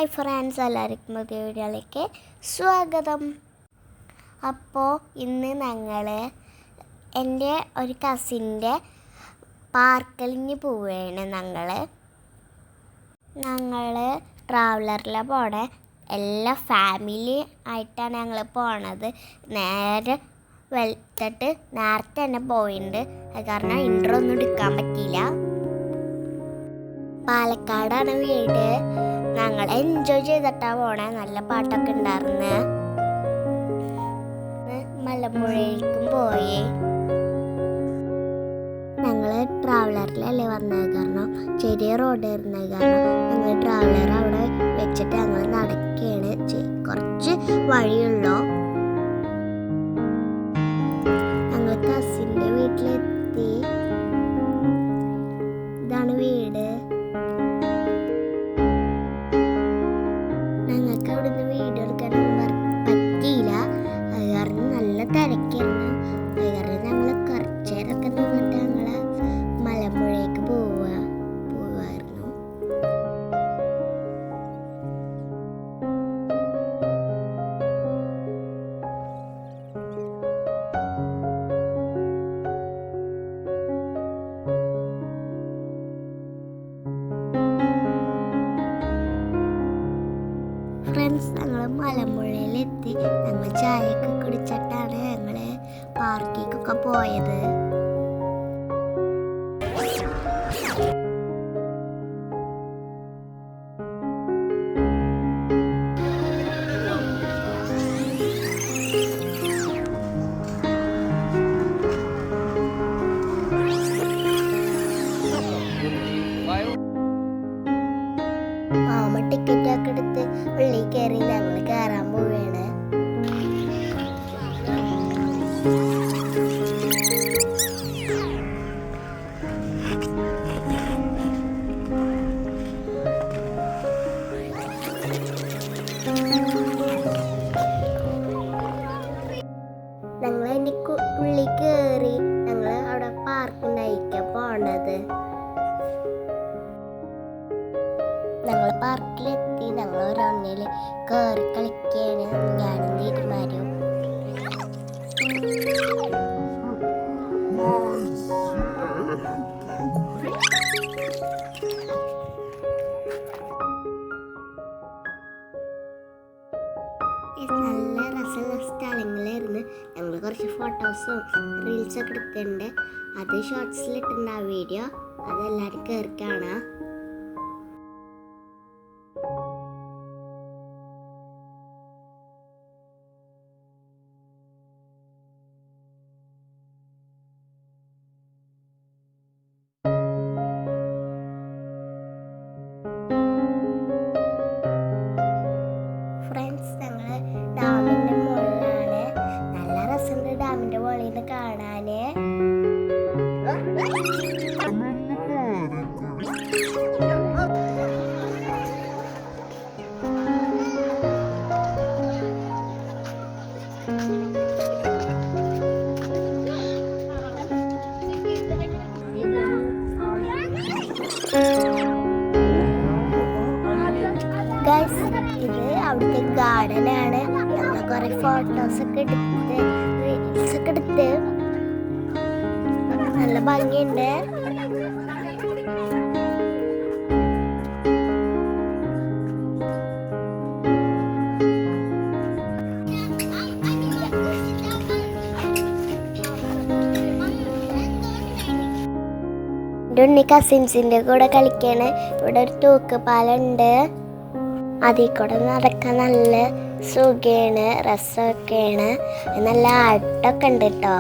Hi friends, എല്ലാവർക്കും പുതിയ വീഡിയോയിലേക്ക് സ്വാഗതം. അപ്പോൾ ഇന്ന് ഞങ്ങൾ എൻ്റെ ഒരു കസിൻ്റെ പാർക്കിലിന് പോവുകയാണ്. ഞങ്ങൾ ട്രാവലറിലെ പോണേ, എല്ലാ ഫാമിലി ആയിട്ടാണ് ഞങ്ങൾ പോണത്. നേരത്തെ തന്നെ പോയിട്ടുണ്ട്. അത് കാരണം ഇൻട്രോ ഒന്നും എടുക്കാൻ പറ്റിയില്ല. പാലക്കാടാണ് വീട്. ഞങ്ങൾ എൻജോയ് ചെയ്തിട്ടാണ് പോണേ. നല്ല പാട്ടൊക്കെ ഉണ്ടായിരുന്നു. മലമ്പുഴയിലേക്കും പോയി. ഞങ്ങൾ ട്രാവലറിലല്ലേ വന്നത്, കാരണം ചെറിയ റോഡ് ഇരുന്നത് കാരണം ഞങ്ങൾ ട്രാവലർ അവിടെ വെച്ചിട്ട് ഞങ്ങൾ നടക്കുകയാണ്. കുറച്ച് വഴിയുള്ളൂ. ഞങ്ങൾ കസിൻ്റെ വീട്ടിലെത്തി. ഇതാണ് വീട്. ഞങ്ങൾക്ക് അവിടുന്ന് വീഡിയോ എടുക്കാനൊന്നും പറ്റിയില്ല. അത് കാരണം നല്ല തിരക്കായിരുന്നു. അത് കാരണം ഞങ്ങൾ കുറച്ച് നേരമൊക്കെ നിന്നിട്ട് ഞങ്ങൾ മലമ്പുഴയ്ക്ക് പോവായിരുന്നു. ഫ്രണ്ട്സ്, ഞങ്ങൾ മലമ്പുഴയിലെത്തി. ഞങ്ങൾ ചായയൊക്കെ കുടിച്ചിട്ടാണ് ഞങ്ങൾ പാർക്കിലേക്കൊക്കെ പോയത്. മാമ ടിക്കറ്റൊക്കെ എടുത്ത് ഉള്ളിൽ കയറി ഞങ്ങൾ കയറാൻ പോവുകയാണ്. ഞങ്ങൾ അതിൻ്റെ ഉള്ളിൽ കയറി. ഞങ്ങൾ അവിടെ പാർക്കുണ്ടായിരിക്കാം പോണത്. ഞങ്ങൾ പാർക്കിലെത്തി. ഞങ്ങൾ ഒരെണ്ണിൽ കയറി കളിക്കുകയാണ് ഞാനും തീരുമാനം. നല്ല രസമുള്ള സ്ഥലങ്ങളായിരുന്നു. ഞങ്ങൾ കുറച്ച് ഫോട്ടോസും റീൽസൊക്കെ എടുത്തിട്ടുണ്ട്. അത് ഷോർട്സിലിട്ടുണ്ട് ആ വീഡിയോ. അതെല്ലാവരും കയറി കാണാം. ഫ്രണ്ട്സ്, ഞങ്ങൾ ഡാമിൻ്റെ മുകളിലാണ്. നല്ല രസമുണ്ട് ഡാമിൻ്റെ മുകളിൽ നിന്ന് കാണാൻ. ഗൈസ്, ഇത് അവിടുത്തെ ഗാർഡനാണ്. ഞങ്ങൾ കുറെ ഫോട്ടോസൊക്കെ എടുത്ത് റീൽസൊക്കെ എടുത്ത് നല്ല ഭംഗിയുണ്ട്. ഉണ്ണി കസിൻസിൻ്റെ കൂടെ കളിക്കാണ്. ഇവിടെ ഒരു തൂക്കുപാലുണ്ട്. അതിൽ കൂടെ നടക്കാൻ നല്ല സുഖമാണ്, രസമൊക്കെയാണ്. നല്ല ആട്ടമൊക്കെ ഉണ്ട് കേട്ടോ.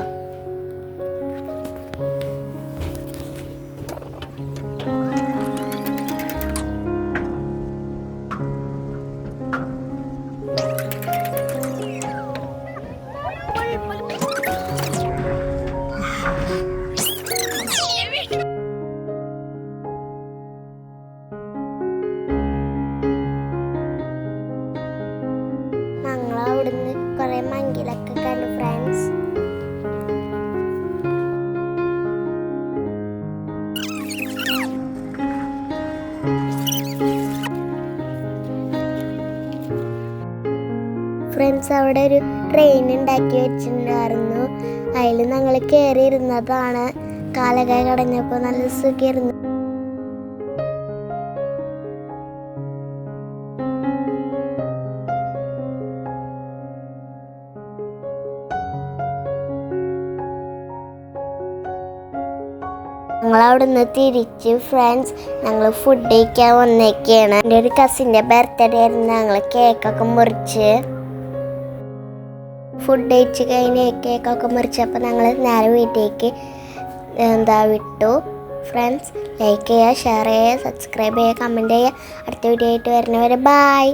അവിടുന്ന് കുറെ മങ്കിലൊക്കെ കണ്ടു ഫ്രണ്ട്സ്. ഫ്രണ്ട്സ് അവിടെ ഒരു ട്രെയിൻ ഉണ്ടാക്കി വെച്ചിട്ടുണ്ടായിരുന്നു. അതിൽ ഞങ്ങൾ കയറി ഇരുന്നതാണ്. കാലൊക്കെ കടഞ്ഞപ്പോൾ നല്ല സുഖമായിരുന്നു. ഞങ്ങളവിടെ നിന്ന് തിരിച്ച് ഫ്രണ്ട്സ് ഞങ്ങൾ ഫുഡ് കഴിക്കാൻ വന്നേക്കാണ്. എൻ്റെ ഒരു കസിൻ്റെ ബർത്ത്ഡേ ആയിരുന്നു. ഞങ്ങൾ കേക്കൊക്കെ മുറിച്ച് ഫുഡ് കഴിച്ച് കഴിഞ്ഞ് കേക്കൊക്കെ മുറിച്ചപ്പോൾ ഞങ്ങൾ നേരെ വീട്ടിലേക്ക് വിട്ടു. ഫ്രണ്ട്സ് ലൈക്ക് ചെയ്യുക, ഷെയർ ചെയ്യുക, സബ്സ്ക്രൈബ് ചെയ്യുക, കമൻറ്റ് ചെയ്യുക. അടുത്ത വീഡിയോ ആയിട്ട് വരുന്നവരെ ബായ്.